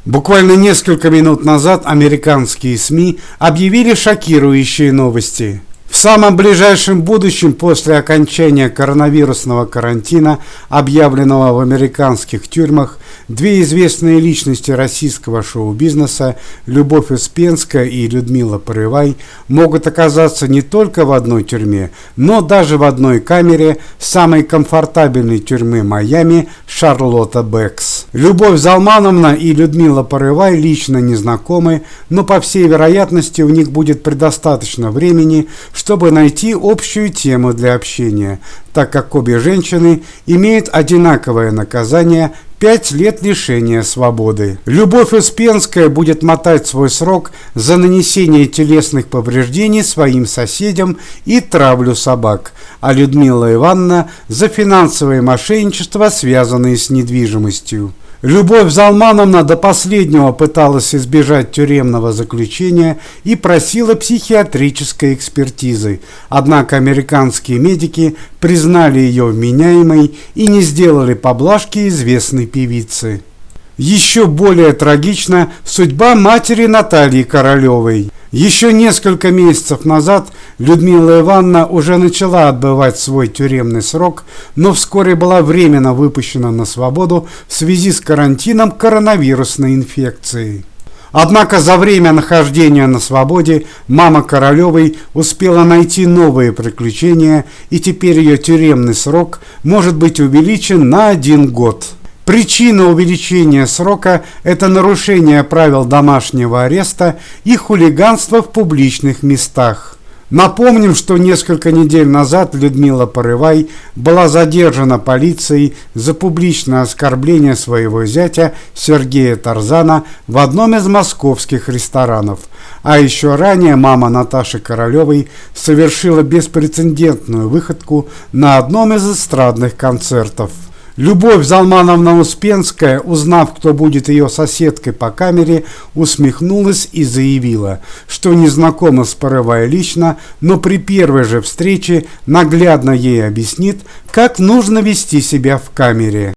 Буквально несколько минут назад американские СМИ объявили шокирующие новости. В самом ближайшем будущем после окончания коронавирусного карантина, объявленного в американских тюрьмах, две известные личности российского шоу-бизнеса, Любовь Успенская и Людмила Порывай, могут оказаться не только в одной тюрьме, но даже в одной камере самой комфортабельной тюрьмы Майами Шарлотта Бекс. Любовь Залмановна и Людмила Порывай лично не знакомы, но по всей вероятности у них будет предостаточно времени, чтобы найти общую тему для общения, так как обе женщины имеют одинаковое наказание – 5 лет лишения свободы. Любовь Успенская будет мотать свой срок за нанесение телесных повреждений своим соседям и травлю собак, а Людмила Ивановна за финансовое мошенничество, связанное с недвижимостью. Любовь Залмановна до последнего пыталась избежать тюремного заключения и просила психиатрической экспертизы, однако американские медики признали ее вменяемой и не сделали поблажки известной певице. Еще более трагична судьба матери Натальи Королевой. Еще несколько месяцев назад Людмила Ивановна уже начала отбывать свой тюремный срок, но вскоре была временно выпущена на свободу в связи с карантином коронавирусной инфекции. Однако за время нахождения на свободе мама Королевой успела найти новые приключения, и теперь ее тюремный срок может быть увеличен на 1 год. Причина увеличения срока – это нарушение правил домашнего ареста и хулиганство в публичных местах. Напомним, что несколько недель назад Людмила Порывай была задержана полицией за публичное оскорбление своего зятя Сергея Тарзана в одном из московских ресторанов. А еще ранее мама Наташи Королевой совершила беспрецедентную выходку на одном из эстрадных концертов. Любовь Залмановна Успенская, узнав, кто будет ее соседкой по камере, усмехнулась и заявила, что не знакома с Порывай лично, но при первой же встрече наглядно ей объяснит, как нужно вести себя в камере.